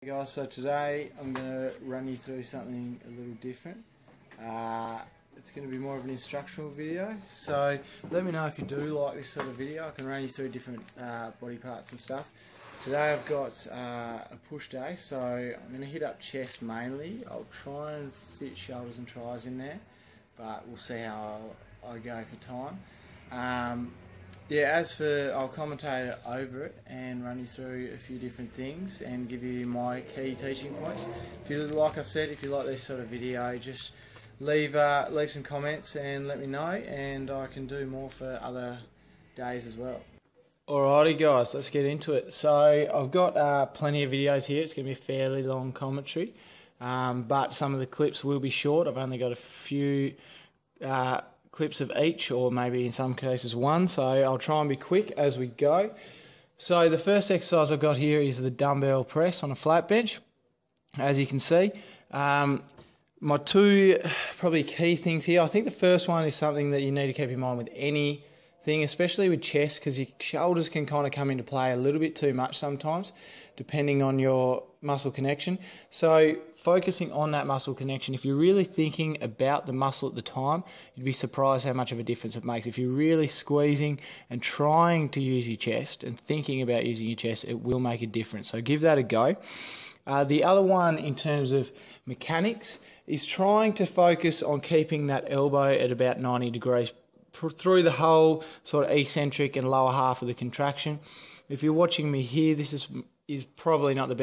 Hey guys, so today I'm going to run you through something a little different. It's going to be more of an instructional video, so let me know if you do like this sort of video. I can run you through different body parts and stuff. Today I've got a push day, so I'm going to hit up chest mainly. I'll try and fit shoulders and tries in there, but we'll see how I go for time. I'll commentate over it and run you through a few different things and give you my key teaching points. If you like this sort of video, just leave some comments and let me know, and I can do more for other days as well. Alrighty guys, let's get into it. So I've got plenty of videos here. It's going to be a fairly long commentary, but some of the clips will be short. I've only got a few clips of each, or maybe in some cases one, so I'll try and be quick as we go. So the first exercise I've got here is the dumbbell press on a flat bench. As you can see, my two probably key things here, I think the first one is something that you need to keep in mind with anything, especially with chest, because your shoulders can kind of come into play a little bit too much sometimes, depending on your muscle connection. So focusing on that muscle connection, if you're really thinking about the muscle at the time, you'd be surprised how much of a difference it makes. If you're really squeezing and trying to use your chest and thinking about using your chest, it will make a difference. So give that a go. The other one in terms of mechanics is trying to focus on keeping that elbow at about 90 degrees through the whole sort of eccentric and lower half of the contraction. If you're watching me here, this is probably not the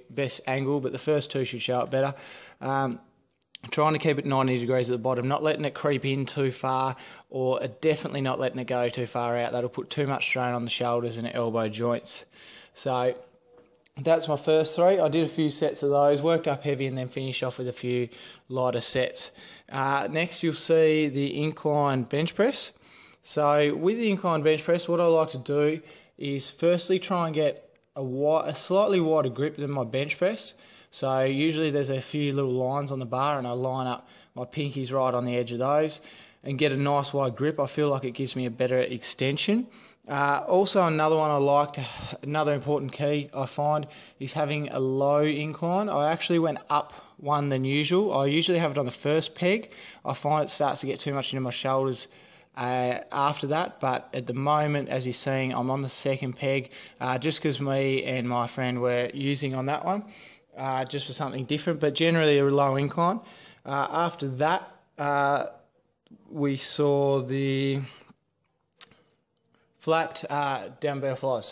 best angle, but the first two should show it better. Trying to keep it 90 degrees at the bottom, not letting it creep in too far, or definitely not letting it go too far out. That'll put too much strain on the shoulders and elbow joints. So that's my first three. I did a few sets of those, worked up heavy, and then finished off with a few lighter sets. Next you'll see the incline bench press. So with the incline bench press, what I like to do is firstly try and get a slightly wider grip than my bench press. So usually there's a few little lines on the bar, and I line up my pinkies right on the edge of those and get a nice wide grip. I feel like it gives me a better extension. Also another important key I find is having a low incline. I actually went up one than usual. I usually have it on the first peg. I find it starts to get too much into my shoulders after that, but at the moment, as you're seeing, I'm on the second peg, just because me and my friend were using on that one, just for something different, but generally a low incline. After that, we saw the flapped dumbbell flies,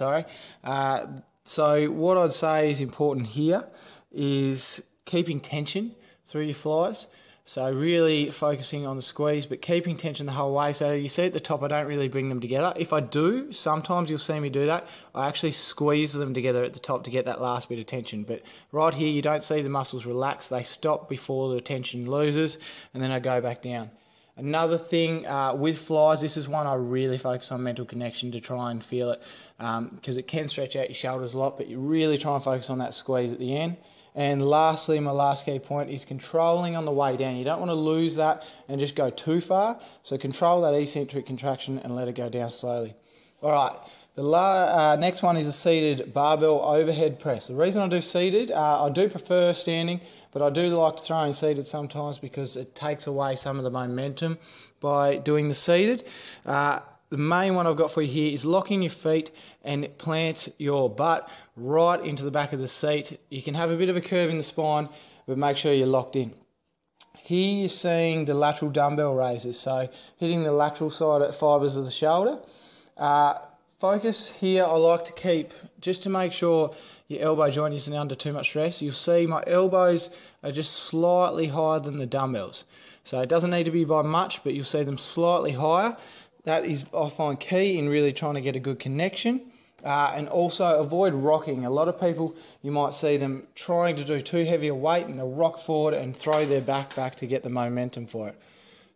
so what I'd say is important here is keeping tension through your flies. So really focusing on the squeeze, but keeping tension the whole way. So you see at the top, I don't really bring them together. If I do, sometimes you'll see me do that. I actually squeeze them together at the top to get that last bit of tension. But right here, you don't see the muscles relax. They stop before the tension loses, and then I go back down. Another thing with flies, this is one I really focus on mental connection to try and feel it, because it can stretch out your shoulders a lot, but you really try and focus on that squeeze at the end. And lastly, my last key point is controlling on the way down. You don't want to lose that and just go too far. So control that eccentric contraction and let it go down slowly. All right, the next one is a seated barbell overhead press. The reason I do seated, I do prefer standing, but I do like to throw in seated sometimes because it takes away some of the momentum by doing the seated. The main one I've got for you here is locking your feet and plant your butt right into the back of the seat. You can have a bit of a curve in the spine, but make sure you're locked in. Here you're seeing the lateral dumbbell raises, so hitting the lateral side fibres of the shoulder. Focus here I like to keep, just to make sure your elbow joint isn't under too much stress. You'll see my elbows are just slightly higher than the dumbbells. So it doesn't need to be by much, but you'll see them slightly higher. That is, I find, key in really trying to get a good connection. And also avoid rocking. A lot of people, you might see them trying to do too heavy a weight, and they'll rock forward and throw their back to get the momentum for it.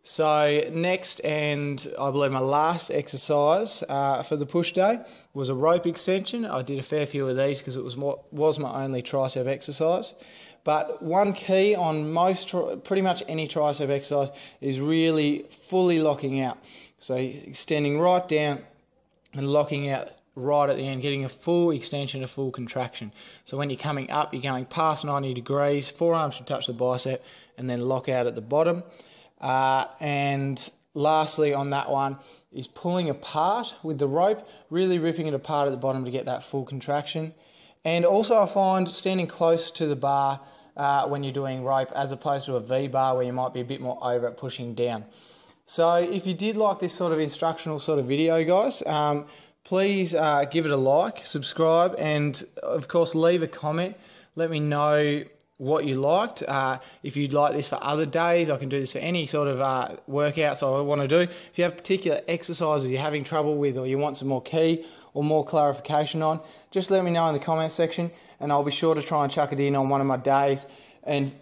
So next, and I believe my last exercise for the push day was a rope extension. I did a fair few of these because it was my only tricep exercise. But one key on pretty much any tricep exercise is really fully locking out. So extending right down and locking out right at the end, getting a full extension, a full contraction. So when you're coming up, you're going past 90 degrees, forearms should touch the bicep, and then lock out at the bottom. And lastly on that one is pulling apart with the rope, really ripping it apart at the bottom to get that full contraction. And also I find standing close to the bar when you're doing rope as opposed to a V-bar where you might be a bit more over it pushing down. So if you did like this sort of instructional sort of video, guys, please give it a like, subscribe, and of course leave a comment. Let me know what you liked. If you'd like this for other days, I can do this for any sort of workouts I want to do. If you have particular exercises you're having trouble with or you want some more key or more clarification on, just let me know in the comment section and I'll be sure to try and chuck it in on one of my days and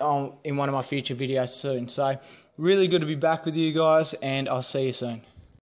in one of my future videos soon. So really good to be back with you guys, and I'll see you soon.